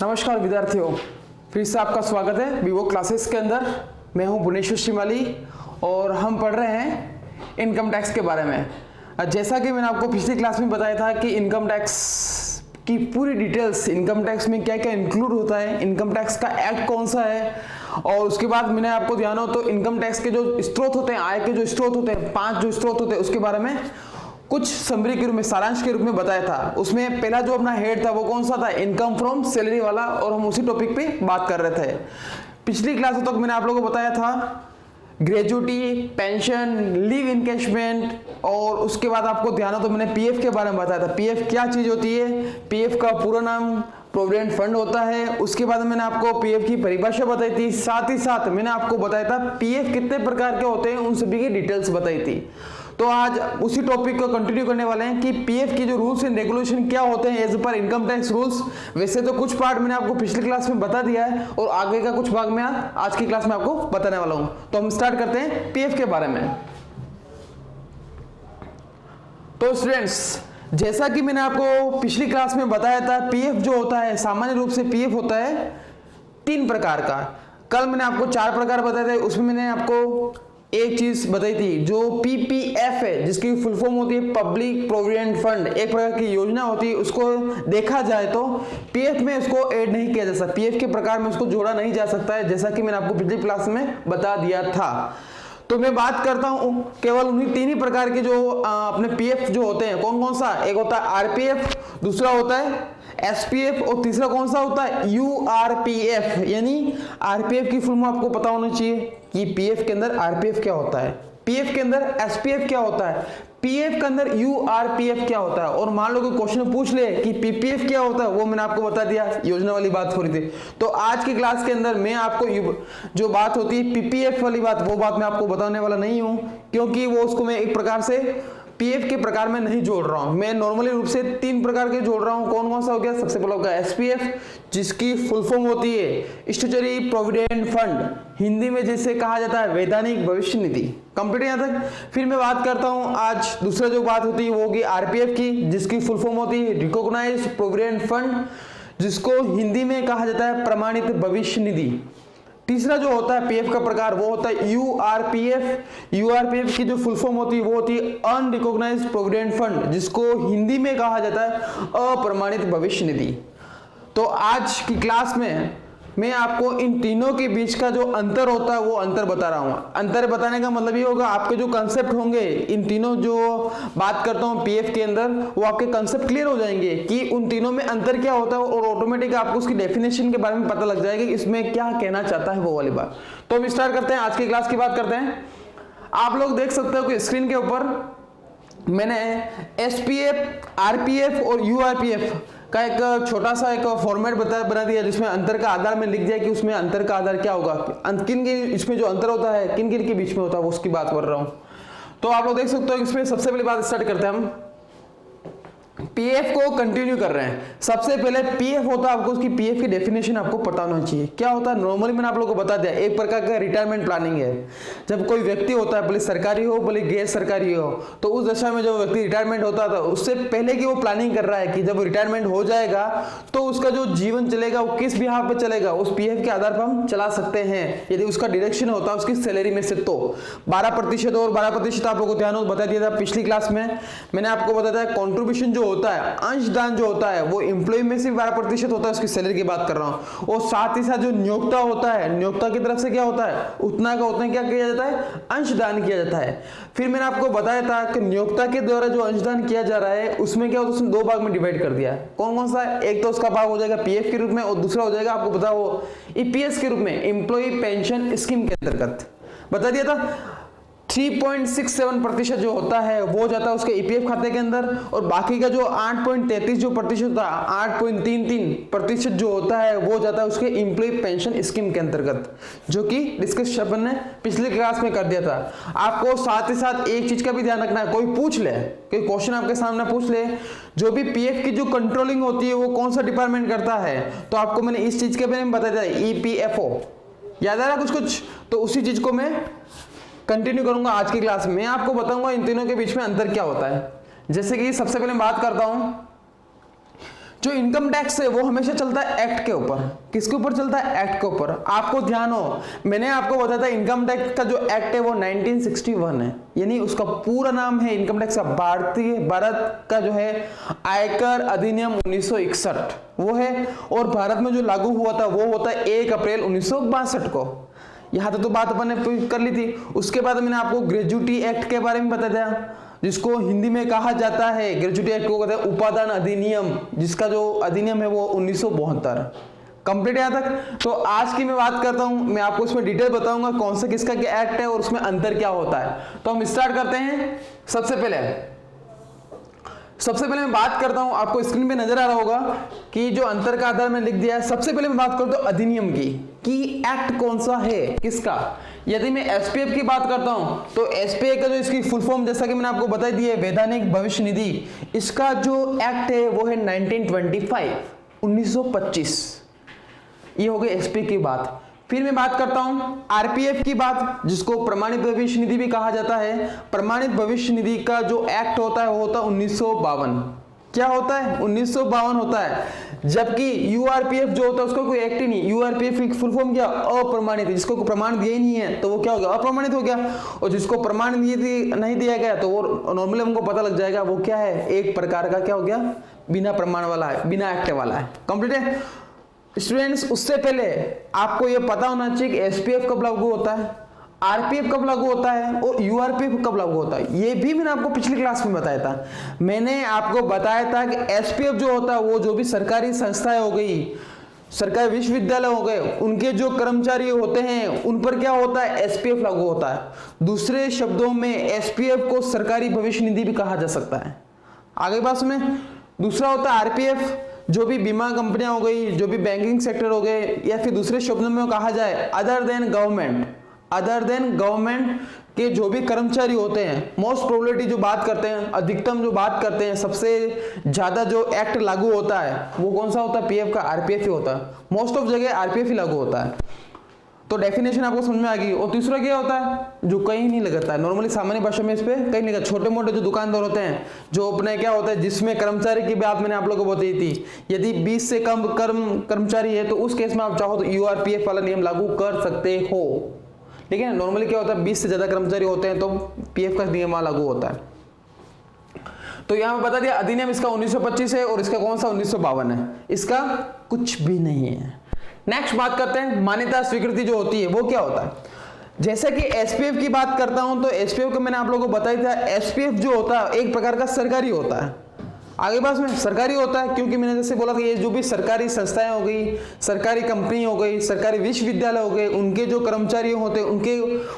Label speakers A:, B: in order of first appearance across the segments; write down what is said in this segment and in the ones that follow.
A: नमस्कार विद्यार्थियों, फिर से आपका स्वागत है वीवो क्लासेस के अंदर। मैं हूं भुवनेश्वर श्रीमाली और हम पढ़ रहे हैं इनकम टैक्स के बारे में। जैसा कि मैंने आपको पिछली क्लास में बताया था कि इनकम टैक्स की पूरी डिटेल्स, इनकम टैक्स में क्या क्या इंक्लूड होता है, इनकम टैक्स का एक्ट कौन सा है, और उसके बाद मैंने आपको ध्यान हो तो इनकम टैक्स के जो स्रोत होते हैं, आय के जो स्रोत होते हैं, 5 जो स्रोत होते हैं, उसके बारे में कुछ समरी के रूप में, सारांश के रूप में बताया था। उसमें पहला जो अपना हेड था वो कौन सा था, इनकम फ्रॉम सैलरी वाला, और हम उसी टॉपिक पे बात कर रहे थे। पिछली क्लास तक मैंने आप लोगों को बताया था ग्रेजुटी, पेंशन, लीव इनकैशमेंट, और उसके बाद आपको ध्यान हो तो मैंने पीएफ के बारे में बताया था। पीएफ क्या चीज होती है, पीएफ का पूरा नाम प्रोविडेंट फंड होता है। उसके बाद मैंने आपको पीएफ की परिभाषा बताई थी, साथ ही साथ मैंने आपको बताया था पीएफ कितने प्रकार के होते हैं, उन सभी की डिटेल्स बताई थी। तो आज उसी टॉपिक को कंटिन्यू करने वाले हैं कि पीएफ की जो रूल्स एंड रेगुलेशन क्या होते हैं as per income tax rules. वैसे तो कुछ पार्ट मैंने आपको पिछली क्लास में बता दिया है और आगे का कुछ भाग मैं आज की क्लास में आपको बताने वाला हूं। तो हम स्टार्ट करते हैं पीएफ के बारे में। तो स्टूडेंट्स, जैसा कि मैंने आपको पिछली क्लास में बताया था, पीएफ जो होता है सामान्य रूप से पीएफ होता है 3 प्रकार का। कल मैंने आपको 4 प्रकार बताए थे, उसमें मैंने आपको एक चीज बताई थी जो पीपीएफ है, जिसकी फुल फॉर्म होती है पब्लिक प्रोविडेंट फंड, एक प्रकार की योजना होती है। उसको देखा जाए तो पीएफ में उसको ऐड नहीं किया जा सकता, पीएफ के प्रकार में उसको जोड़ा नहीं जा सकता है, जैसा कि मैंने आपको पिछली क्लास में बता दिया था। तो मैं बात करता हूं केवल उन्हीं 3 ही प्रकार के जो अपने पीएफ जो होते हैं। कौन कौन सा, एक होता है आरपीएफ, दूसरा होता है एसपीएफ, और तीसरा कौन सा होता है यूआरपीएफ। यानी आरपीएफ की फुल फॉर्म आपको पता होना चाहिए कि पीएफ के अंदर आरपीएफ क्या होता है, पीएफ के अंदर एसपीएफ क्या होता है, पीएफ के अंदर यूआरपीएफ क्या होता है। और मान लो कि क्वेश्चन पूछ ले कि पीपीएफ क्या होता है, वो मैंने आपको बता दिया, योजना वाली बात हो रही थी। तो आज की क्लास के अंदर मैं आपको जो बात होती है पीपीएफ वाली बात, वो बात मैं आपको बताने वाला नहीं हूं, क्योंकि वो उसको मैं एक प्रकार से पीएफ के प्रकार में नहीं जोड़ रहा हूं। मैं नॉर्मली रूप से 3 प्रकार के जोड़ रहा हूं। कौन कौन सा हो गया, सबसे पहला होगा एसपीएफ, जिसकी फुल फॉर्म होती है स्टैट्यूटरी प्रोविडेंट फंड, हिंदी में जिसे कहा जाता है वैधानिक भविष्य निधि। कंप्लीट यहां तक। फिर मैं बात करता हूं आज दूसरा जो बात होती है वो होगी आरपीएफ की, जिसकी फुल फॉर्म होती है रिकॉग्नाइज्ड प्रोविडेंट फंड, जिसको हिंदी में कहा जाता है प्रमाणित भविष्य निधि। तीसरा जो होता है पीएफ का प्रकार वो होता है यूआरपीएफ। यूआरपीएफ की जो फुल फॉर्म होती है वो होती है अनरिकॉग्नाइज्ड प्रोविडेंट फंड, जिसको हिंदी में कहा जाता है अप्रमाणित भविष्य निधि। तो आज की क्लास में मैं आपको इन तीनों के बीच का जो अंतर होता है वो अंतर बता रहा हूं। अंतर बताने का मतलब ये होगा आपके जो कंसेप्ट होंगे, इन तीनों जो बात करता हूं पीएफ के अंदर, वो आपके कंसेप्ट क्लियर हो जाएंगे कि उन तीनों में अंतर क्या होता है, और ऑटोमेटिक आपको उसकी डेफिनेशन के बारे में पता लग जाएगा कि इसमें क्या कहना चाहता है वो वाली बात। तो हम स्टार्ट करते हैं, आज की क्लास की बात करते हैं। आप लोग देख सकते हो कि स्क्रीन के ऊपर मैंने एसपीएफ, आरपीएफ और यूआरपीएफ का एक छोटा सा एक फॉर्मेट बना दिया, जिसमें अंतर का आधार में लिख दिया कि उसमें अंतर का आधार क्या होगा, किन के इसमें जो अंतर होता है किन किन के बीच में होता है, वो उसकी बात कर रहा हूं। तो आप लोग देख सकते हो इसमें सबसे पहली बात स्टार्ट करते हैं हम पीएफ को कंटिन्यू कर रहे हैं। सबसे पहले पीएफ होता है, आपको उसकी पीएफ की डेफिनेशन आपको पता होना चाहिए। क्या होता है, नॉर्मली मैंने आप लोगों को बता दिया, एक प्रकार का रिटायरमेंट प्लानिंग है। जब कोई व्यक्ति होता है, भले सरकारी हो भले गैर सरकारी हो, तो उस दशा में जब व्यक्ति रिटायरमेंट होता था उससे पहले की वो प्लानिंग कर रहा है कि जब रिटायरमेंट हो जाएगा तो उसका जो जीवन चलेगा वो किस बिहाफ पे चलेगा, उस पीएफ के आधार पर हम चला सकते हैं। यदि उसका डिडक्शन होता है उसकी सैलरी में से तो 12% और 12% आप लोगों को ध्यान हो बता दिया था पिछली क्लास में। मैंने आपको बताया था कॉन्ट्रीब्यूशन जो होता है, अंशदान जो होता है, वो एम्प्लॉय में से 12% होता है, उसकी सैलरी की बात कर रहा हूं। और साथ ही साथ जो नियोक्ता होता है, नियोक्ता की तरफ से क्या होता है, उतना का उतना क्या किया जाता है, अंशदान किया जाता है। फिर मैंने आपको बताया था कि नियोक्ता के द्वारा जो अंशदान किया जा रहा है उसमें क्या होता है, उसने 2 भाग में डिवाइड कर दिया है। कौन कौन सा, एक तो उसका भाग हो जाएगा पीएफ के रूप में, और दूसरा हो जाएगा आपको पता हो ईपीएस के रूप में, एम्प्लॉय पेंशन स्कीम के अंतर्गत बता दिया था। 3.67% जो होता है वो जाता है उसके ईपीएफ खाते के अंदर, और बाकी का जो 8.33 जो प्रतिशत होता है, 8.33% जो होता है वो जाता है उसके एम्प्लॉय पेंशन स्कीम के अंतर्गत, जो कि डिस्कस अपन ने पिछली क्लास में कर दिया था। आपको साथ ही साथ एक चीज का भी ध्यान रखना है, कोई पूछ ले, कोई क्वेश्चन आपके सामने पूछ ले, जो भी पीएफ की जो कंट्रोलिंग होती है वो कौन सा डिपार्टमेंट करता है, तो आपको मैंने इस चीज के बारे में बताया था, ईपीएफओ। याद आ रहा कुछ, तो उसी चीज को मैं कंटिन्यू करूंगा आज की क्लास में। मैं आपको बताऊंगा इन तीनों के बीच में अंतर क्या होता है। जैसे कि सबसे पहले बात करता हूं जो इनकम टैक्स है वो हमेशा चलता है एक्ट के ऊपर। किसके ऊपर चलता है? एक्ट के ऊपर। आपको ध्यान हो, मैंने आपको बताया था इनकम टैक्स का जो एक्ट है वो 1961 है, यानी उसका पूरा नाम है इनकम टैक्स का भारत का जो है आयकर अधिनियम 1961 वो है। और भारत में जो लागू हुआ था वो होता है 1 अप्रैल 1962 को। यहाँ तो बात अपन ने कर ली थी। उसके बाद मैंने आपको ग्रेजुटी एक्ट के बारे में बताया था, जिसको हिंदी में कहा जाता है, ग्रेजुटी एक्ट को कहते हैं उपादान अधिनियम, जिसका जो अधिनियम है वो 1972। कंप्लीट यहाँ तक। तो आज की मैं बात करता हूँ, मैं आपको इसमें डिटेल बताऊंगा कौन सा किसका क्या एक्ट है और उसमें अंतर क्या होता है। तो हम स्टार्ट करते हैं। सबसे पहले मैं बात करता हूं, आपको स्क्रीन पे नजर आ रहा होगा कि जो अंतर का आधार मैंने लिख दिया है। सबसे पहले मैं बात करता हूं अधिनियम की, कि एक्ट कौन सा है किसका। यदि मैं एसपीएफ की बात करता हूं तो एसपीएफ का जो इसकी फुल फॉर्म जैसा कि मैंने आपको बता दी है, वैधानिक भविष्य निधि, इसका जो एक्ट है वो है 1925। ये हो गई एसपीएफ की बात। फिर मैं बात करता हूं आरपीएफ की बात, जिसको प्रमाणित भविष्य निधि भी कहा जाता है। प्रमाणित भविष्य निधि का जो एक्ट होता है वो होता है 1952। क्या होता है? 1952 होता है। जबकि यूआरपीएफ जो होता है उसका कोई एक्ट ही नहीं। यूआरपीएफ की फुल फॉर्म क्या? अप्रमाणित। जिसको प्रमाण दिया ही नहीं है तो वो क्या हो गया? अप्रमाणित हो गया। और जिसको प्रमाण नहीं दिया गया तो वो नॉर्मली हमको पता लग जाएगा वो क्या है, एक प्रकार का क्या हो गया, बिना प्रमाण वाला है, बिना एक्ट वाला है। कंप्लीट है स्टूडेंट्स। उससे पहले आपको यह पता होना चाहिए कि एसपीएफ कब लागू होता है, आरपीएफ कब लागू होता है और यूआरपीएफ कब लागू होता है। ये भी मैंने आपको पिछली क्लास में बताया था। मैंने आपको बताया था कि एसपीएफ जो होता है वो जो भी सरकारी संस्थाएं हो गई, सरकारी विश्वविद्यालय हो गए, उनके जो कर्मचारी होते हैं उन पर क्या होता है? एसपीएफ लागू होता है। दूसरे शब्दों में एसपीएफ को सरकारी भविष्य निधि भी कहा जा सकता है। आगे बात में दूसरा होता है आरपीएफ, जो भी बीमा कंपनियां हो गई, जो भी बैंकिंग सेक्टर हो गए, या फिर दूसरे शब्दों में कहा जाए अदर देन गवर्नमेंट के जो भी कर्मचारी होते हैं, मोस्ट प्रोबेबिलिटी जो बात करते हैं, अधिकतम जो बात करते हैं, सबसे ज्यादा जो एक्ट लागू होता है वो कौन सा होता है? पीएफ का, आरपीएफ ही होता है। मोस्ट ऑफ जगह आरपीएफ ही लागू होता है। तो डेफिनेशन आपको समझ में आ गई। और तीसरा क्या होता है? जो कहीं नहीं लगता है, नॉर्मली सामान्य भाषा में इस पे कहीं नहीं लगता। छोटे मोटे जो दुकानदार होते हैं, जो अपने क्या होता है, जिसमें कर्मचारी की बात मैंने आप लोगों को बताई थी, यदि 20 से कम कर्मचारी है तो उस केस में आप चाहो तो यूआरपीएफ वाला नियम लागू कर सकते हो। ठीक है। नॉर्मली क्या होता है, 20 से ज्यादा कर्मचारी होते हैं तो पीएफ का नियम लागू होता है। तो यहां में बता दिया अधिनियम इसका 1925 है और इसका कौन सा 1952 है, इसका कुछ भी नहीं है। नेक्स्ट बात करते हैं मान्यता स्वीकृति जो होती है वो क्या होता है। जैसे कि एसपीएफ की बात करता हूं तो एसपीएफ को मैंने आप लोगों को बताया था, एसपीएफ जो होता है एक प्रकार का सरकारी होता है। आगे बात में सरकारी होता है क्योंकि मैंने जैसे बोला कि ये जो भी सरकारी संस्थाएं हो गई, सरकारी कंपनी हो गई, सरकारी विश्वविद्यालय हो गए, उनके जो कर्मचारी होते हैं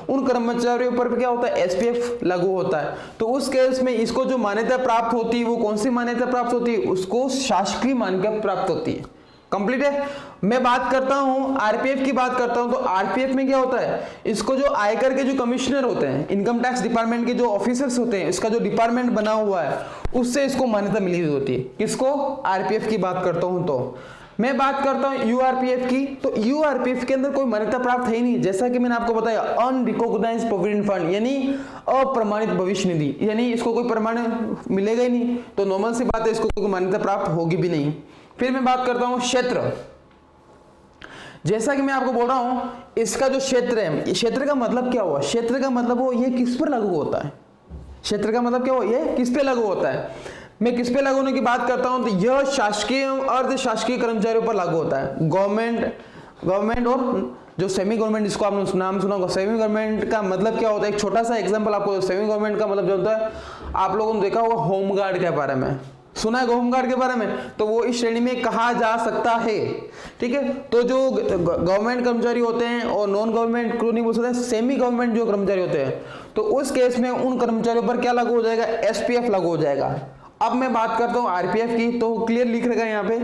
A: उन कर्मचारियों पर क्या होता है? एसपीएफ लागू होता है। तो उस केस में इसको जो मान्यता प्राप्त होती है वो कौन सी मान्यता प्राप्त होती है? उसको शासकीय मान्यता प्राप्त होती है। कंप्लीट है। मैं बात करता हूं आरपीएफ की बात करता हूं तो आरपीएफ में क्या होता है, इसको जो आयकर के जो कमिश्नर होते हैं, इनकम टैक्स डिपार्टमेंट के जो ऑफिसर्स होते हैं, इसका जो डिपार्टमेंट बना हुआ है उससे इसको मान्यता मिली हुई होती है। किसको? आरपीएफ की बात करता हूं। तो मैं बात करता हूं यूआरपीएफ की, तो यूआरपीएफ के अंदर कोई मान्यता प्राप्त है ही नहीं। जैसा कि मैंने आपको बताया अनरिकॉग्नाइज्ड प्रोविडेंट फंड, यानी अप्रमाणित भविष्य निधि, यानी इसको कोई प्रमाण मिलेगा ही नहीं। तो नॉर्मल सी बात है, इसको कोई मान्यता प्राप्त होगी भी नहीं। फिर मैं बात करता हूं क्षेत्र। जैसा कि मैं आपको बोल रहा हूं, इसका जो क्षेत्र है, क्षेत्र का मतलब क्या हुआ? क्षेत्र का मतलब वो ये किस पर लागू होता है। क्षेत्र का मतलब क्या हुआ? ये किस पे लागू होता है। मैं किस पे लागू होने की बात करता हूं तो यह शासकीय अर्ध शासकीय कर्मचारियों पर लागू होता है। गवर्नमेंट और जो सेमी गवर्नमेंट, जिसको आपने नाम सुना होगा। सेमी गवर्नमेंट का मतलब क्या होता है? एक छोटा सा एग्जांपल आपको। सेमी गवर्नमेंट का मतलब जो होता है, आप लोगों ने देखा होगा होमगार्ड के बारे में, सुना है होमगार्ड के बारे में, तो वो इस श्रेणी में कहा जा सकता है। ठीक है। तो जो गवर्नमेंट कर्मचारी होते हैं और नॉन गवर्नमेंट क्यों नहीं बोल सकते, सेमी गवर्नमेंट जो कर्मचारी होते हैं, तो उस केस में उन कर्मचारियों पर क्या लागू हो जाएगा? एसपीएफ लागू हो जाएगा। अब मैं बात करता हूं आरपीएफ की, तो क्लियर लिख रखा है यहाँ पे,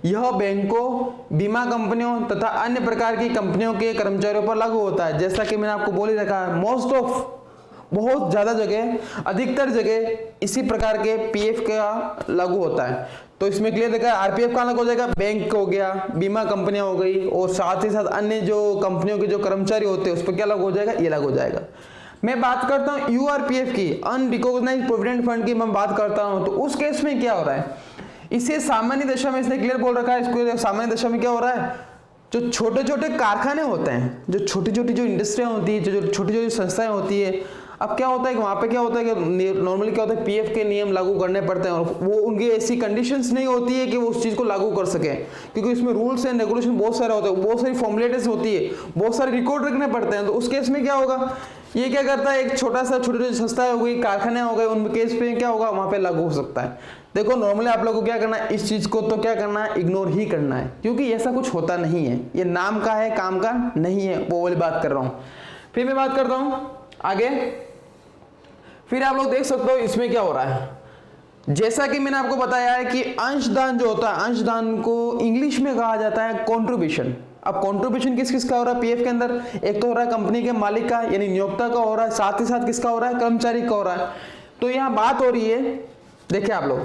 A: यह बैंकों, बीमा कंपनियों तथा अन्य प्रकार की कंपनियों के कर्मचारियों पर लागू होता है। जैसा कि मैंने आपको बोल ही रखा है, मोस्ट ऑफ, बहुत ज्यादा जगह, अधिकतर जगह इसी प्रकार के पीएफ का लागू होता है। तो इसमें क्लियर देखा है आरपीएफ कहाँ लागू हो जाएगा? बैंक हो गया, बीमा कंपनियां हो गई, और साथ ही साथ अन्य जो कंपनियों के जो कर्मचारी होते हैं उस पर क्या लागू हो जाएगा? ये लागू हो जाएगा। मैं बात करता हूं यूआरपीएफ की, अनरिकॉग्नाइज्ड प्रोविडेंट फंड की मैं बात करता हूं, तो उस केस में क्या हो रहा है? इसे सामान्य दशा में इसने क्लियर बोल रखा है। इसको सामान्य दशा में क्या हो रहा है, जो छोटे छोटे कारखाने होते हैं, जो छोटी छोटी जो इंडस्ट्रियाँ होती है, जो छोटी छोटी संस्थाएं होती है, अब क्या होता है कि वहाँ पे क्या होता है कि नॉर्मली क्या होता है पीएफ के नियम लागू करने पड़ते हैं और वो उनकी ऐसी कंडीशंस नहीं होती है कि वो उस चीज़ को लागू कर सकें, क्योंकि इसमें रूल्स एंड रेगुलेशन बहुत सारे होते हैं, बहुत सारी फॉर्मुलेटिव्स होती है, बहुत सारे रिकॉर्ड रखने पड़ते हैं। तो उस केस में क्या होगा, ये क्या करता है, एक छोटा सा छोटी छोटी संस्था हो गई, कारखाने हो गए, उन केस पे क्या होगा, वहाँ पे लागू हो सकता है। देखो नॉर्मली आप लोगों को क्या करना है, इस चीज को तो क्या करना है, इग्नोर ही करना है, क्योंकि ऐसा कुछ होता नहीं है, ये नाम का है, काम का नहीं है, वो वाली बात कर रहा हूँ। फिर मैं बात करता हूँ आगे। फिर आप लोग देख सकते हो इसमें क्या हो रहा है, जैसा कि मैंने आपको बताया है कि अंशदान जो होता है, अंशदान को इंग्लिश में कहा जाता है कॉन्ट्रीब्यूशन। अब कॉन्ट्रीब्यूशन किस किस का हो रहा है पीएफ के अंदर, एक तो हो रहा है कंपनी के मालिक का यानी नियोक्ता का हो रहा है, साथ ही साथ किसका हो रहा है, कर्मचारी का हो रहा है। तो यहाँ बात हो रही है, देखिए आप लोग,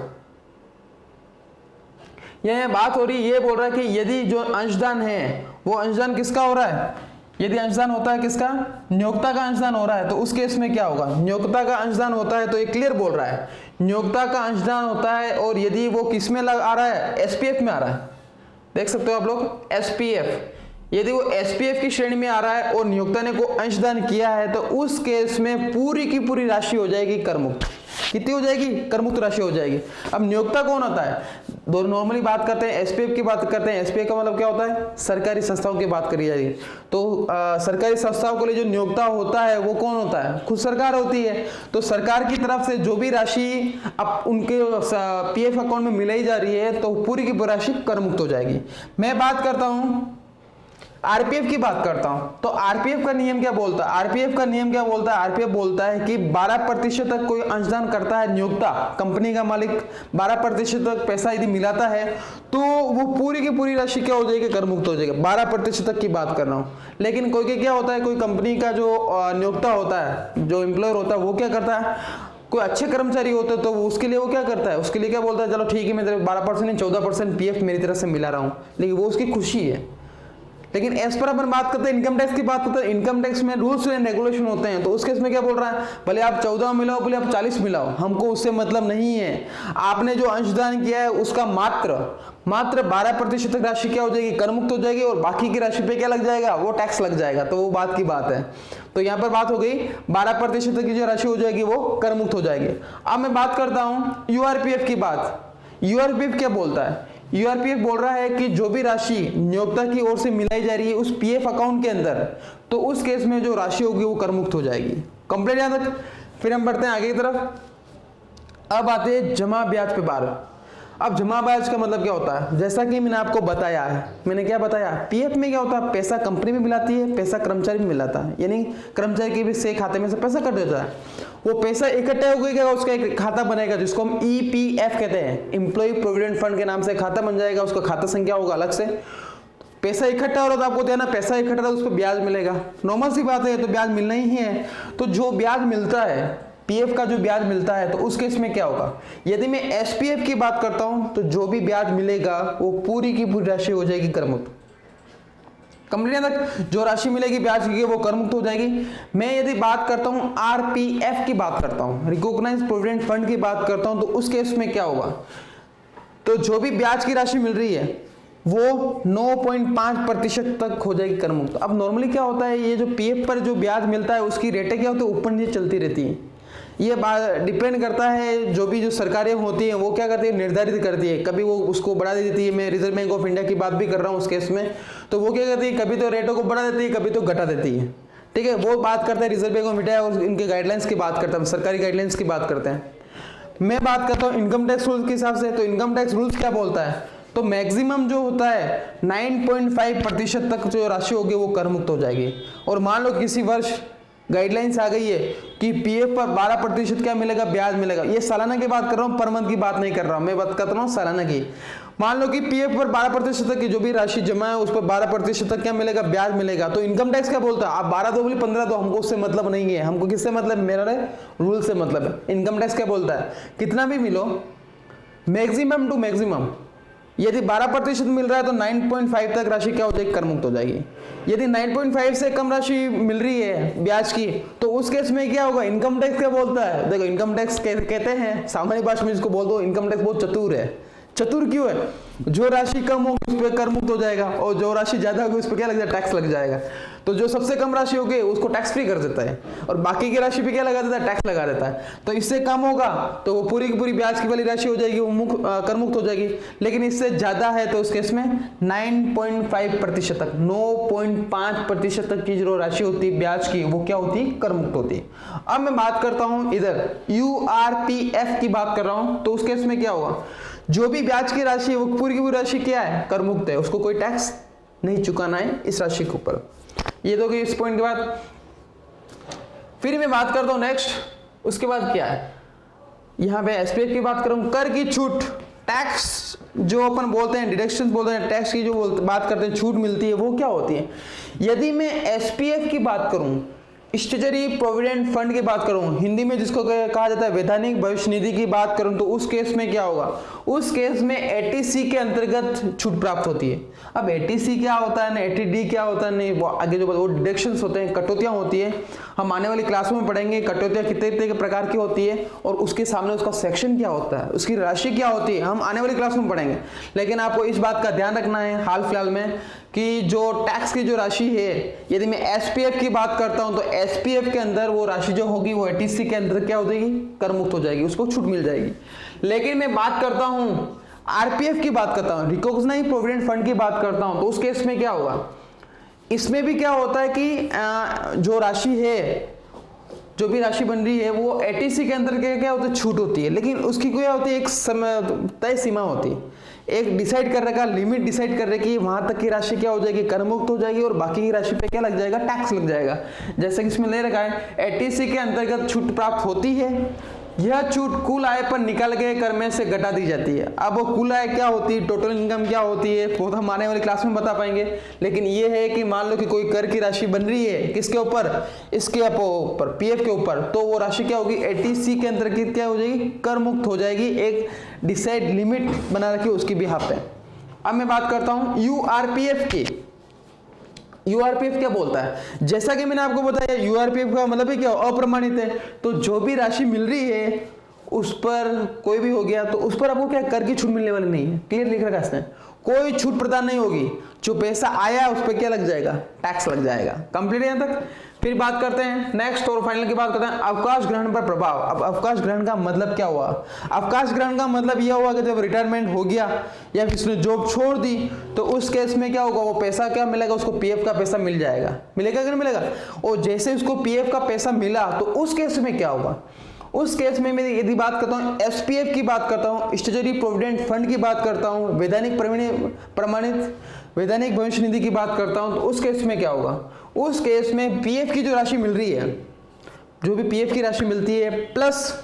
A: यह बात हो रही है, ये बोल रहा है कि यदि जो अंशदान है वो अंशदान किसका हो रहा है, यदि अंशदान होता है किसका, नियोक्ता का अंशदान हो रहा है, तो उस केस में क्या होगा, नियोक्ता का अंशदान होता है, तो ये क्लियर बोल रहा है नियोक्ता का अंशदान होता है, और यदि वो किस में आ रहा है, एसपीएफ में आ रहा है, देख सकते हो आप लोग एसपीएफ, यदि वो एसपीएफ की श्रेणी में आ रहा है और नियोक्ता ने को अंशदान किया है, तो उस केस में पूरी की पूरी राशि हो जाएगी करमुक्त। कितनी हो जाएगी, करमुक्त राशि हो जाएगी। अब नियोक्ता कौन होता है, दो नॉर्मली बात करते हैं एसपीएफ की बात करते हैं, एसपीएफ का मतलब क्या होता है, सरकारी संस्थाओं की बात करी जाएगी। तो सरकारी संस्थाओं के लिए जो नियोक्ता होता है वो कौन होता है, खुद सरकार होती है। तो सरकार की तरफ से जो भी राशि अब उनके पीएफ अकाउंट में मिलाई जा रही है, तो पूरी की पूरी राशि करमुक्त हो जाएगी। मैं बात करता हूँ आरपीएफ की बात करता हूं, तो आरपीएफ का नियम क्या बोलता है, आरपीएफ का नियम क्या बोलता है, आरपीएफ बोलता है कि 12% तक कोई अंशदान करता है नियोक्ता, कंपनी का मालिक 12% तक पैसा यदि मिलाता है, तो वो पूरी की पूरी राशि क्या हो जाएगी, करमुक्त हो जाएगी। 12% तक की बात कर रहा हूं। लेकिन कोई क्या होता है, कोई कंपनी का जो नियोक्ता होता है, जो एम्प्लॉयर होता है, वो क्या करता है, कोई अच्छे कर्मचारी होते हैं तो उसके लिए वो क्या करता है, उसके लिए क्या बोलता है, चलो ठीक है मैं 12% नहीं 14% पीएफ मेरी तरफ से मिला रहा हूं, लेकिन वो उसकी खुशी है। लेकिन एज पर अपन बात करते हैं इनकम टैक्स की बात करते हैं, इनकम टैक्स में रूल्स एंड रेगुलेशन होते हैं। तो उस केस में क्या बोल रहा है, भले आप 14 मिलाओ भले आप 40 मिलाओ, हमको उससे मतलब नहीं है। आपने जो अंशदान किया है उसका मात्र 12% तक राशि क्या हो जाएगी, करमुक्त हो जाएगी, और बाकी की राशि पे क्या लग जाएगा, वो टैक्स लग जाएगा। तो वो बात की बात है। तो यहाँ पर बात हो गई 12% तक की जो राशि हो जाएगी वो करमुक्त हो जाएगी। अब मैं बात करता हूँ यूआरपीएफ की बात। यूआरपीएफ क्या बोलता है, यूआरपीएफ बोल रहा है कि जो भी राशि नियोक्ता की ओर से मिलाई जा रही है उस पीएफ अकाउंट के अंदर, तो उस केस में जो राशि होगी वो करमुक्त हो जाएगी। कंप्लीट यहाँ तक। फिर हम बढ़ते हैं आगे की तरफ। अब आते हैं जमा ब्याज पे बार। अब जमा ब्याज का मतलब क्या होता है, जैसा कि मैंने आपको बताया है, मैंने क्या बताया, पीएफ में क्या होता है, पैसा कंपनी में मिलाती है, पैसा कर्मचारी में मिलाता है, यानी कर्मचारी के भी से खाते में से पैसा कट देता है। वो पैसा इकट्ठा हो गया, उसका एक खाता बनेगा जिसको हम ईपीएफ कहते हैं, एम्प्लॉय प्रोविडेंट फंड के नाम से खाता बन जाएगा, उसका खाता संख्या होगा अलग से। पैसा इकट्ठा हो रहा था, आपको देना, पैसा इकट्ठा था, उस पर ब्याज मिलेगा, नॉर्मल सी बात है, तो ब्याज मिलना ही है। तो जो ब्याज मिलता है पीएफ का, जो ब्याज मिलता है, तो उस केस में क्या होगा, यदि मैं एसपीएफ की बात करता हूं तो जो भी ब्याज मिलेगा वो पूरी की पूरी राशि हो जाएगी करमुक्त। कंप्लीट तक जो राशि मिलेगी ब्याज की वो करमुक्त हो जाएगी। मैं यदि बात करता हूं आरपीएफ की बात करता हूं, रिकॉग्नाइज्ड प्रोविडेंट फंड की बात करता हूं, तो उस केस में क्या होगा, तो जो भी ब्याज की राशि मिल रही है वो 9.5% तक हो जाएगी करमुक्त। अब नॉर्मली क्या होता है, ये जो पीएफ पर जो ब्याज मिलता है उसकी रेटें क्या होती है, ऊपर नीचे चलती रहती है। ये डिपेंड करता है, जो भी जो सरकारें होती हैं वो क्या करती है, निर्धारित करती है, कभी वो उसको बढ़ा देती है। मैं रिजर्व बैंक ऑफ इंडिया की बात भी कर रहा हूँ उस केस में, तो वो क्या करती है, कभी तो रेटों को बढ़ा देती है, कभी तो घटा देती है। ठीक है, वो बात करता है रिजर्व बैंक ऑफ इंडिया और इनके गाइडलाइंस की बात करता है, सरकारी गाइडलाइंस की बात करते हैं। मैं बात करता हूँ इनकम टैक्स रूल्स के हिसाब से, तो इनकम टैक्स रूल्स क्या बोलता है, तो मैक्सिमम जो होता है 9.5% तक जो राशि होगी वो करमुक्त हो जाएगी। और मान लो किसी वर्ष गाइडलाइंस आ गई है कि पीएफ पर 12% क्या मिलेगा, ब्याज मिलेगा। ये सालाना की बात कर रहा हूँ, पर मंथ की बात नहीं कर रहा हूँ, मैं बात कर रहा हूँ सालाना की। मान लो कि पीएफ पर 12% तक की जो भी राशि जमा है उस पर 12% तक क्या मिलेगा, ब्याज मिलेगा। तो इनकम टैक्स क्या बोलता है, आप 12 दो बोले 15 दो, हमको उससे मतलब नहीं है, हमको किससे मतलब, मेरा रूल से मतलब है। इनकम टैक्स क्या बोलता है, कितना भी मिलो, मैक्सिमम टू मैक्सिमम, यदि 12% मिल रहा है तो 9.5 तक राशि क्या हो जाएगी, करमुक्त हो जाएगी। यदि 9.5 से कम राशि मिल रही है ब्याज की, तो उस केस में क्या होगा, इनकम टैक्स क्या बोलता है, देखो इनकम टैक्स कहते हैं सामान्य भाषा में जिसको बोल दो, इनकम टैक्स बहुत चतुर है, चतुर क्यों है? जो राशि कम होगी उस पर कर मुक्त हो जाएगा, और जो राशि ज्यादा होगी उस पर क्या लग जाएगा? टैक्स लग जाएगा। तो जो सबसे कम राशि होगी उसको टैक्स फ्री कर देता है, और बाकी की राशि पे क्या लगा देता है? टैक्स लगा देता है। तो इससे कम होगा तो वो पूरी की पूरी ब्याज की वाली राशि हो जाएगी, वो कर मुक्त हो जाएगी। लेकिन इससे ज्यादा है तो उस केस में 9.5% तक, 9.5% तक की जो राशि होती है ब्याज की, वो क्या होती है? कर मुक्त होती है। अब मैं बात करता हूं इधर URPF की बात कर रहा हूं, तो उस केस में क्या होगा? जो भी ब्याज की राशि है वो पूरी की पूरी राशि क्या है? कर मुक्त है, उसको कोई टैक्स नहीं चुकाना है इस राशि के ऊपर। ये तो कि इस पॉइंट के बाद फिर मैं बात करता हूं नेक्स्ट, उसके बाद क्या है? यहां पे SPF की बात करूं, कर की छूट, टैक्स जो अपन बोलते हैं, डिडक्शन बोलते हैं, टैक्स की जो बात करते हैं, छूट मिलती है, वो क्या होती है? यदि मैं SPF की बात करूं, स्टेचुटरी प्रोविडेंट फंड की बात करूं, हिंदी में जिसको कहा जाता है वैधानिक भविष्य निधि की बात करूं, तो उस केस में क्या होगा? उस केस में 80C के अंतर्गत छूट प्राप्त होती है। अब 80C क्या होता है ना 80D क्या होता है, नहीं वो आगे जो वो डिडक्शंस होते हैं, कटौतियां होती है। हम आने वाली क्लासों में पढ़ेंगे कटौतियां कितने के प्रकार की होती है, और उसके सामने उसका सेक्शन क्या होता है, उसकी राशि क्या होती है, हम आने वाली क्लासों में पढ़ेंगे। लेकिन आपको इस बात का ध्यान रखना है हाल फिलहाल में कि जो टैक्स की जो राशि है, यदि मैं SPF की बात करता हूं तो SPF के अंदर वो राशि जो होगी वो 80C के अंदर क्या हो जाएगी? कर मुक्त हो जाएगी, उसको छूट मिल जाएगी। लेकिन मैं बात करता हूं RPF की बात करता हूं, रिकॉग्नाइज्ड प्रोविडेंट फंड की बात करता हूं, तो उस केस में क्या होगा? इसमें भी क्या होता है कि जो राशि है, जो भी राशि बन रही है वो 80C के अंदर क्या होता है? छूट होती है। लेकिन उसकी क्या होती है? एक समय तय सीमा होती है, एक डिसाइड कर रखा लिमिट डिसाइड कर रखी है, वहां तक की राशि क्या हो जाएगी? कर मुक्त हो जाएगी, और बाकी की राशि पे क्या लग जाएगा? टैक्स लग जाएगा। जैसे कि इसमें ले रखा है 80C के अंतर्गत छूट प्राप्त होती है, यह छूट कुल आय पर निकाल गए कर में से घटा दी जाती है। अब वो कुल आय क्या होती है, टोटल इनकम क्या होती है, वो तो हम आने वाली क्लास में बता पाएंगे। लेकिन ये है कि मान लो कि कोई कर की राशि बन रही है, किसके ऊपर? इसके ऊपर, पीएफ के ऊपर, तो वो राशि क्या होगी? 80C के अंतर्गत क्या हो जाएगी? कर मुक्त हो जाएगी। एक डिसाइड लिमिट बना रखी है उसकी बिहाफ पे। अब मैं बात करता हूं यूआरपीएफ की। यूआरपीएफ क्या बोलता है? जैसा कि मैंने आपको बताया यूआरपीएफ का मतलब है क्या? अप्रमाणित है। तो जो भी राशि मिल रही है उस पर कोई भी हो गया तो उस पर आपको क्या कर की छूट मिलने वाली नहीं है। क्लियर लिख रखा है इसने, कोई छूट प्रदान नहीं होगी। जो पैसा आया उस पर क्या लग जाएगा? टैक्स लग जाएगा। कंप्लीट यहां तक। फिर बात करते हैं नेक्स्ट और फाइनल की बात करते हैं अवकाश ग्रहण पर प्रभाव। अब अवकाश ग्रहण का मतलब क्या हुआ? अवकाश ग्रहण का मतलब यह हुआ कि जब रिटायरमेंट हो गया या फिर उसने जॉब छोड़ दी तो उस केस में क्या होगा? वो पैसा क्या मिलेगा? उसको पीएफ का पैसा मिल जाएगा। मिलेगा कि नहीं मिलेगा? और जैसे उसको पीएफ का पैसा मिला तो उस केस में क्या होगा? उस केस में मैं यदि बात करता हूं एसपीएफ की बात करता हूं, स्टेचुटरी प्रोविडेंट फंड की बात करता हूं, वैधानिक प्रमाणित वैधानिक भविष्य निधि की बात करता हूं, तो उस केस में क्या होगा? उस केस में पीएफ की जो राशि मिल रही है, जो भी पीएफ की राशि मिलती है प्लस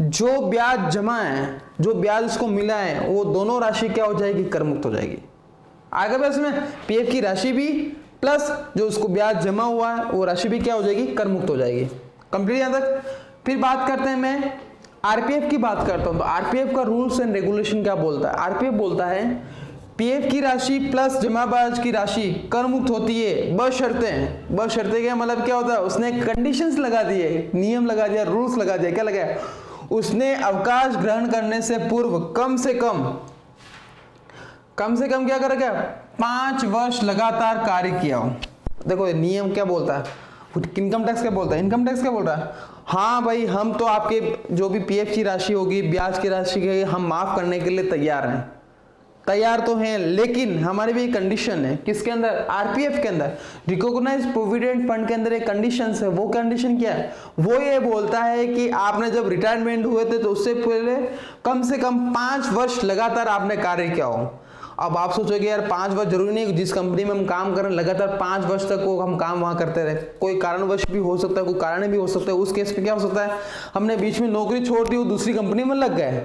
A: जो ब्याज जमा है, जो ब्याज उसको मिला है, वो दोनों राशि क्या हो जाएगी? कर मुक्त हो जाएगी। आगे बस में पीएफ की राशि भी प्लस जो उसको ब्याज जमा हुआ है वो राशि भी क्या हो जाएगी? कर मुक्त हो जाएगी। कंप्लीट यहां तक। फिर बात करते हैं, मैं आरपीएफ की बात करता हूं तो आरपीएफ का रूल्स एंड रेगुलेशन क्या बोलता है? आरपीएफ बोलता है पीएफ की राशि प्लस जमा ब्याज की राशि कर मुक्त होती है बशर्ते। बशर्ते क्या मतलब क्या होता है? उसने कंडीशंस लगा दिए, नियम लगा दिया, रूल्स लगा दिया। क्या लगाया? उसने अवकाश ग्रहण करने से पूर्व कम से कम क्या कर गया? 5 वर्ष लगातार कार्य किया हो। देखो नियम क्या बोलता है, इनकम टैक्स क्या बोलता है? इनकम टैक्स क्या बोल रहा है? हाँ भाई, हम तो आपके जो भी पीएफ की राशि होगी, ब्याज की राशि के हम माफ करने के लिए तैयार हैं, तैयार तो हैं, लेकिन हमारी भी कंडीशन है। किसके अंदर? आरपीएफ के अंदर, रिकॉग्नाइज्ड प्रोविडेंट फंड के अंदर एक कंडीशन है। वो कंडीशन क्या है? वो ये बोलता है कि आपने जब रिटायरमेंट हुए थे तो उससे पहले कम से कम 5 वर्ष लगातार आपने कार्य किया हो। अब आप सोचोगे यार 5 वर्ष जरूरी नहीं, जिस कंपनी में हम काम कर रहे हैं लगातार 5 वर्ष तक वो हम काम वहां करते रहे। कोई कारणवश भी हो सकता है, कोई कारण भी हो सकता है। उस केस में क्या हो सकता है? हमने बीच में नौकरी छोड़ दी, वो दूसरी कंपनी में लग गए,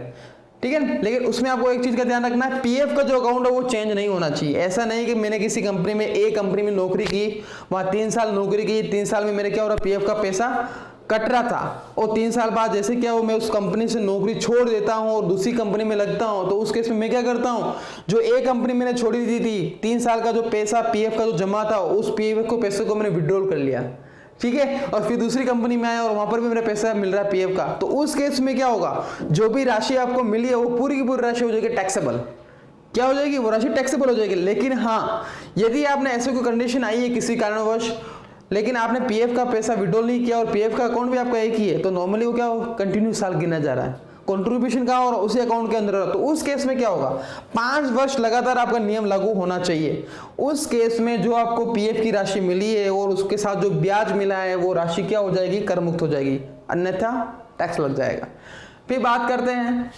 A: ठीक है। लेकिन उसमें आपको एक चीज का ध्यान रखना है, पीएफ का जो अकाउंट है वो चेंज नहीं होना चाहिए। ऐसा नहीं कि मैंने किसी कंपनी में कंपनी में नौकरी की, वहां 3 साल नौकरी की, 3 साल में मेरे क्या हो रहा? पीएफ का पैसा कट रहा था, और 3 साल बाद जैसे क्या हो, मैं उस कंपनी से नौकरी छोड़ देता हूं और दूसरी कंपनी में लगता हूं, तो उस केस में मैं क्या करता हूं? जो कंपनी मैंने छोड़ी दी थी, 3 साल का जो पैसा पीएफ का जो जमा था, उस पीएफ को पैसे को मैंने विड्रॉल कर लिया, ठीक है, और फिर दूसरी कंपनी में आया और वहां पर भी मेरा पैसा मिल रहा है पीएफ का, तो उस केस में क्या होगा, जो भी राशि आपको मिली है वो पूरी की पूरी राशि हो जाएगी टैक्सेबल। क्या हो जाएगी, वो राशि टैक्सेबल हो जाएगी। लेकिन हाँ, यदि आपने ऐसे कोई कंडीशन आई है किसी कारणवश, लेकिन आपने पीएफ का पैसा विड्रॉल नहीं किया और पीएफ का अकाउंट भी आपका एक ही है, तो नॉर्मली वो क्या हो, कंटिन्यू साल गिना जा रहा है, कंट्रीब्यूशन का और उसी अकाउंट के अंदर, तो उस केस में क्या होगा, 5 वर्ष लगातार आपका नियम लागू होना चाहिए। उस केस में जो आपको पीएफ की राशि मिली है और उसके साथ जो ब्याज मिला है वो राशि क्या हो जाएगी, कर मुक्त हो जाएगी, अन्यथा टैक्स लग जाएगा। फिर बात करते हैं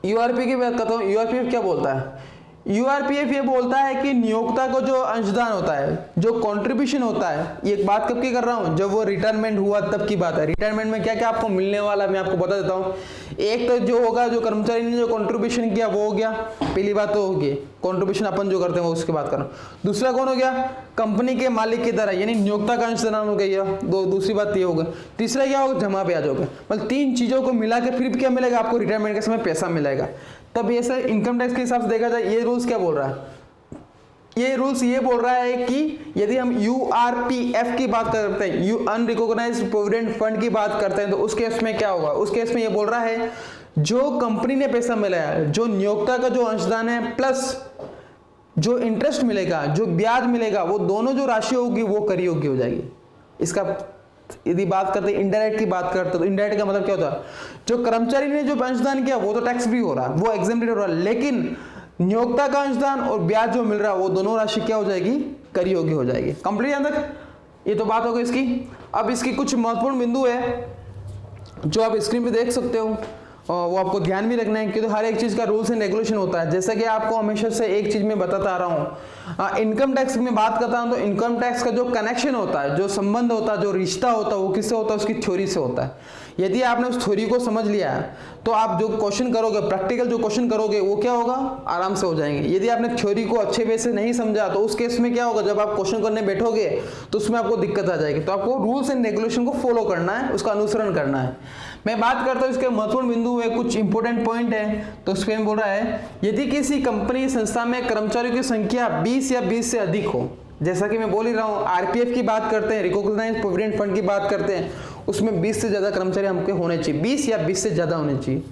A: यूआरपी की। बात करता हूँ, यूआरपीएफ क्या बोलता है। यूआरपीएफ ये बोलता है कि नियोक्ता को जो अंशदान होता है, जो कंट्रीब्यूशन होता है, ये बात कब की कर रहा हूँ, जब वो रिटायरमेंट हुआ तब की बात है। रिटायरमेंट में क्या क्या आपको मिलने वाला मैं आपको बता देता हूँ। एक तो जो होगा, जो कर्मचारी ने जो कंट्रीब्यूशन किया वो हो गया, पहली बात तो होगी कंट्रीब्यूशन अपन जो करते हैं वो, उसकी बात कर रहा हूँ। दूसरा कौन हो गया, कंपनी के मालिक की तरह, यानी नियोक्ता का अंशदान हो गया, दूसरी बात ये होगा। तीसरा क्या होगा, जमा ब्याज होगा। मतलब 3 चीजों को मिला के फिर क्या मिलेगा आपको, रिटायरमेंट के समय पैसा मिलेगा। तब ये सर इनकम टैक्स के हिसाब से देखा जाए, ये रूल्स क्या बोल रहा है, ये रूल्स ये बोल रहा है कि यदि हम यूआरपीएफ की बात करते हैं, यू अनरिकॉग्नाइज्ड प्रोविडेंट फंड की बात करते हैं, तो उस केस में क्या होगा, उस केस में ये बोल रहा है जो कंपनी ने पैसा मिलाया है, जो नियोक्ता का जो अंशदान है प्लस जो इंटरेस्ट मिलेगा, जो ब्याज मिलेगा, वो दोनों जो राशि होगी वो कर योग्य हो जाएगी। इसका यदि बात करते हैं इनडायरेक्ट की बात करते हैं, तो इनडायरेक्ट का मतलब क्या होता है, जो कर्मचारी ने जो अंशदान किया वो तो टैक्स फ्री हो रहा है, वो एग्जेम्प्टेड हो रहा है, लेकिन नियोक्ता का अंशदान और ब्याज जो मिल रहा है वो दोनों राशि क्या हो जाएगी, कर योग्य हो जाएगी। कंप्लीट यहां तक, ये तो बात हो गई इसकी। अब इसकी कुछ महत्वपूर्ण बिंदु है जो आप स्क्रीन पे देख सकते हो, और वो आपको ध्यान भी रखना है क्योंकि हर एक चीज का रूल्स एंड रेगुलेशन होता है। जैसे कि आपको हमेशा से एक चीज में बताता आ रहा हूँ, इनकम टैक्स में बात करता हूँ तो इनकम टैक्स का जो कनेक्शन होता है, जो संबंध होता है, जो रिश्ता होता है, वो किससे होता है, उसकी थ्योरी से होता है। यदि आपने उस थ्योरी को समझ लिया तो आप जो क्वेश्चन करोगे, प्रैक्टिकल जो क्वेश्चन करोगे, वो क्या होगा, आराम से हो जाएंगे। यदि आपने थ्योरी को अच्छे वे से नहीं समझा तो उस केस में क्या होगा, जब आप क्वेश्चन करने बैठोगे तो उसमें आपको दिक्कत आ जाएगी। तो आपको रूल्स एंड रेगुलेशन को फॉलो करना है, उसका अनुसरण करना है। मैं बात करता हूँ इसके महत्वपूर्ण बिंदु है, कुछ इंपोर्टेंट पॉइंट है। तो उस पर बोल रहा है, यदि किसी कंपनी संस्था में कर्मचारियों की संख्या 20 या 20 से अधिक हो, जैसा कि मैं बोल ही रहा हूँ, आरपीएफ की बात करते हैं, रिकॉग्नाइज्ड प्रोविडेंट फंड की बात करते हैं, उसमें 20 से ज्यादा कर्मचारी हमको होने चाहिए, 20 या 20 से ज्यादा होने चाहिए।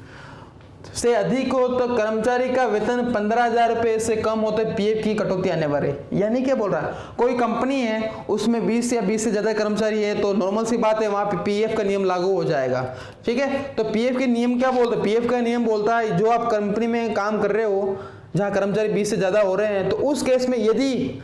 A: से अधिक हो तो कर्मचारी का वेतन 15,000 रुपए से कम होते पीएफ की कटौती आने वाले। यानी क्या बोल रहा है, कोई कंपनी है उसमें 20 या 20 से ज्यादा कर्मचारी है तो नॉर्मल सी बात है वहां पे पीएफ का नियम लागू हो जाएगा। ठीक है, तो पीएफ के नियम क्या बोलते हैं, पीएफ का नियम बोलता है जो आप कंपनी में काम कर रहे हो जहां कर्मचारी 20 से ज्यादा हो रहे हैं, तो उस केस में यदि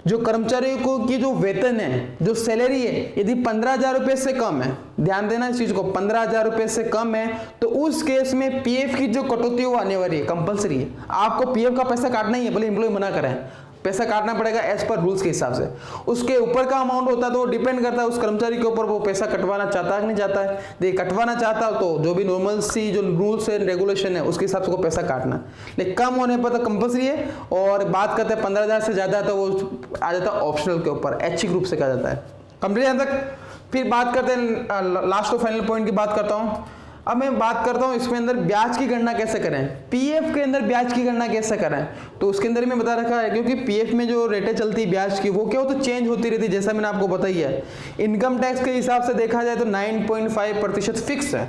A: जो कर्मचारियों को की जो वेतन है, जो सैलरी है, यदि 15,000 रुपए से कम है, ध्यान देना इस चीज को, 15,000 रुपए से कम है, तो उस केस में पीएफ की जो कटौती वो आने वाली है, कंपलसरी है। आपको पीएफ का पैसा काटना ही है, भले एम्प्लॉय मना करें, पैसा काटना पड़ेगा एज पर रूल्स के हिसाब से। उसके ऊपर का अमाउंट होता है तो वो डिपेंड करता है उस कर्मचारी के ऊपर, वो पैसा कटवाना चाहता है कि नहीं चाहता है। देखिए, कटवाना चाहता हो तो जो भी नॉर्मल सी जो रूल्स एंड रेगुलेशन है उसके हिसाब से वो पैसा काटना है, लेकिन कम होने पर तो कंपलसरी है। और बात करते हैं 15,000 से ज्यादा तो वो आ जाता है ऑप्शनल के ऊपर, ऐच्छिक रूप से कहा जाता है। कंप्लीट यहां तक। फिर बात करते हैं लास्ट और फाइनल पॉइंट की बात करता हूँ। अब मैं बात करता हूं इसमें अंदर ब्याज की गणना कैसे करें, पीएफ के अंदर ब्याज की गणना कैसे करें। तो उसके अंदर मैं बता रखा है, क्योंकि पीएफ में जो रेटें चलती है ब्याज की वो क्या होता है, चेंज होती रहती है, जैसा मैंने आपको बताई है। इनकम टैक्स के हिसाब से देखा जाए तो 9.5% फिक्स है,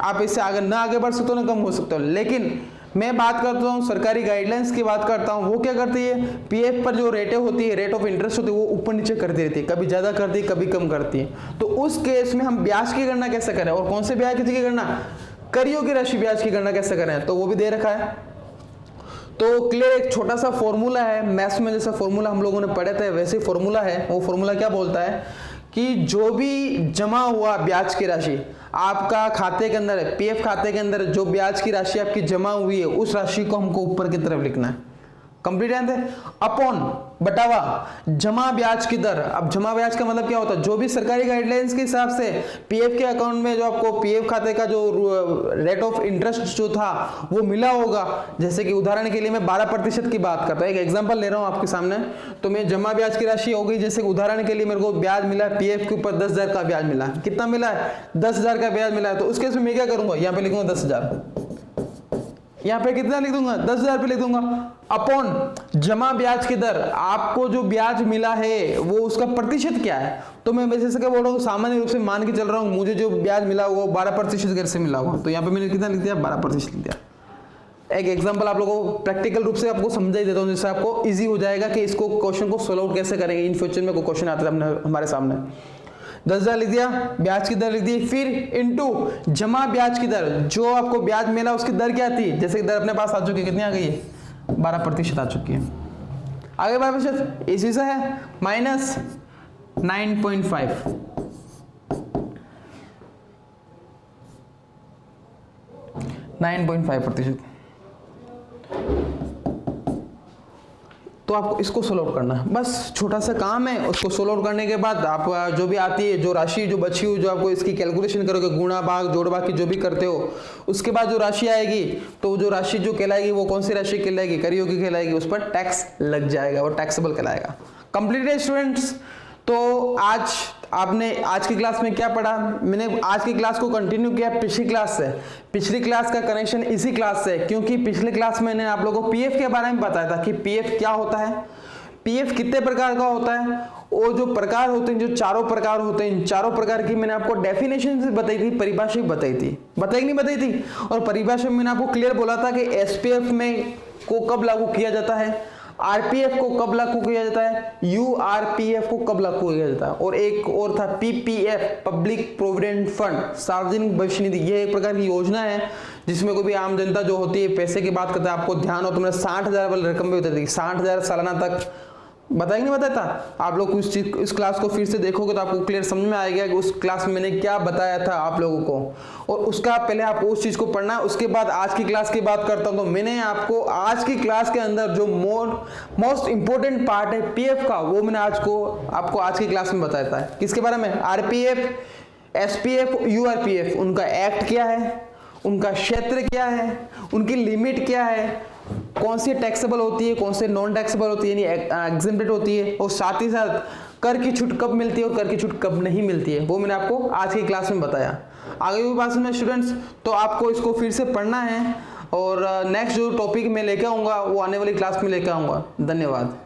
A: आप इससे आगे ना आगे बढ़ सकते हो ना कम हो सकते हो। लेकिन मैं बात करता हूँ सरकारी गाइडलाइंस की बात करता हूँ, वो क्या करती है, पीएफ पर जो रेटें होती है, रेट ऑफ इंटरेस्ट होती है, वो ऊपर नीचे करती रहती है, कभी ज्यादा करती है कभी कम करती है। तो उस केस में हम ब्याज की गणना कैसे करें, और कौन से ब्याज की गणना, कर योग्य राशि ब्याज की गणना कैसे करें, तो वो भी दे रखा है। तो क्लियर, एक छोटा सा फॉर्मूला है, मैथ्स में जैसा फॉर्मूला हम लोगों ने पढ़े थे वैसे फॉर्मूला है। वो फॉर्मूला क्या बोलता है कि जो भी जमा हुआ ब्याज की राशि आपका खाते के अंदर है, पीएफ खाते के अंदर जो ब्याज की राशि आपकी जमा हुई है, उस राशि को हमको ऊपर की तरफ लिखना है। कंप्लीट है, अपॉन बटावा जमा ब्याज की दर। अब जमा ब्याज का मतलब क्या होता है, जो भी सरकारी गाइडलाइंस के हिसाब से पीएफ के अकाउंट में जो आपको पीएफ खाते का जो रेट ऑफ इंटरेस्ट जो था वो मिला होगा। जैसे कि उदाहरण के लिए मैं 12% की बात करता हूँ, एक एग्जांपल ले रहा हूँ आपके सामने। तो मैं जमा ब्याज की राशि हो गई, जैसे उदाहरण के लिए मेरे को ब्याज मिला पीएफ के ऊपर 10,000 का ब्याज मिला। कितना मिला है, 10,000 का ब्याज मिला है। तो उस केस में मैं क्या करूंगा, यहाँ पे लिखूंगा 10,000, यहाँ पे कितना लिख दूंगा, 10,000 रुपये लिख दूंगा, अपॉन जमा ब्याज की दर, आपको जो ब्याज मिला है वो उसका प्रतिशत क्या है। तो मैं वैसे से क्या बोल रहा हूँ, सामान्य रूप से मान के चल रहा हूँ मुझे जो ब्याज मिला वो 12% घर से मिला हुआ, तो यहाँ पे मैंने कितना लिख दिया, 12% लिख दिया। एक एग्जांपल आप लोगों को प्रैक्टिकल रूप से आपको समझा ही देता हूँ, जिससे आपको इजी हो जाएगा कि इसको क्वेश्चन को सोल्व आउट कैसे करेंगे इन फ्यूचर में कोई क्वेश्चन आता है हमारे सामने। 10,000 लिख दिया, ब्याज की दर लिख दी, फिर इनटू जमा ब्याज की दर, जो आपको ब्याज मिला उसकी दर क्या थी, जैसे कि दर अपने पास आ चुकी है, कितनी आ गई है, 12% आ चुकी है। आगे 12% इसी से है, माइनस 9.5, %9.5। तो आपको इसको सोल्व आउट करना है, बस छोटा सा काम है। उसको सोल्व आउट करने के बाद आप जो भी आती है जो राशि जो बची हुई, जो आपको इसकी कैलकुलेशन करोगे, गुणा भाग जोड़ भाग की जो भी करते हो, उसके बाद जो राशि आएगी, तो जो राशि जो कहलाएगी वो कौन सी राशि कहलाएगी, करयोगी कहलाएगी, उस पर टैक्स लग जाएगा, वो टैक्सेबल कहलाएगा। कंप्लीट है स्टूडेंट्स। तो आज आपने आज की क्लास में क्या पढ़ा, मैंने आज की क्लास को कंटिन्यू किया पिछली क्लास से। पिछली क्लास का कनेक्शन इसी क्लास से, क्योंकि पिछली क्लास में मैंने आप लोगों को पीएफ के बारे में बताया था कि पीएफ क्या होता है, पीएफ कितने प्रकार का होता है, वो जो प्रकार होते हैं, जो चारों प्रकार होते हैं, इन चारों प्रकार की मैंने आपको डेफिनेशन से बताई थी, परिभाषा बताई थी, बताई नहीं बताई थी। और परिभाषा में मैंने आपको क्लियर बोला था कि एसपीएफ में को कब लागू किया जाता है, आरपीएफ को कब लागू किया जाता है, यूआरपीएफ को कब लागू किया जाता है, और एक और था पीपीएफ, पब्लिक प्रोविडेंट फंड, सार्वजनिक भविष्य निधि। ये एक प्रकार की योजना है जिसमें कोई भी आम जनता जो होती है पैसे की बात करता है। आपको ध्यान हो तो मैंने 60,000 वाली रकम भी बताई थी, 60,000 सालाना तक बताया नहीं बताया था। आप लोग इस क्लास को फिर से देखोगे तो आपको क्लियर समझ में आएगा कि उस क्लास में मैंने क्या बताया था आप लोगों को, और उसका पहले आपको उस चीज को पढ़ना है। उसके बाद आज की क्लास की बात करता हूं, तो मैंने आपको आज की क्लास के अंदर जो मोस्ट इंपॉर्टेंट पार्ट है पीएफ का, वो मैंने आपको आज की क्लास में बताया था। किसके बारे में, आरपीएफ, एसपीएफ, यूआरपीएफ, उनका एक्ट क्या है, उनका क्षेत्र क्या है, उनकी लिमिट क्या है, कौन सी टैक्सेबल होती है, कौन से नॉन टैक्सेबल होती है, यानी एग्जेम्प्टेड होती है, और साथ ही साथ कर की छूट कब मिलती है और कर की छूट कब नहीं मिलती है, वो मैंने आपको आज की क्लास में बताया। आगे भी बात में स्टूडेंट्स, तो आपको इसको फिर से पढ़ना है, और नेक्स्ट जो टॉपिक मैं लेकर आऊँगा वो आने वाली क्लास में लेकर आऊँगा। धन्यवाद।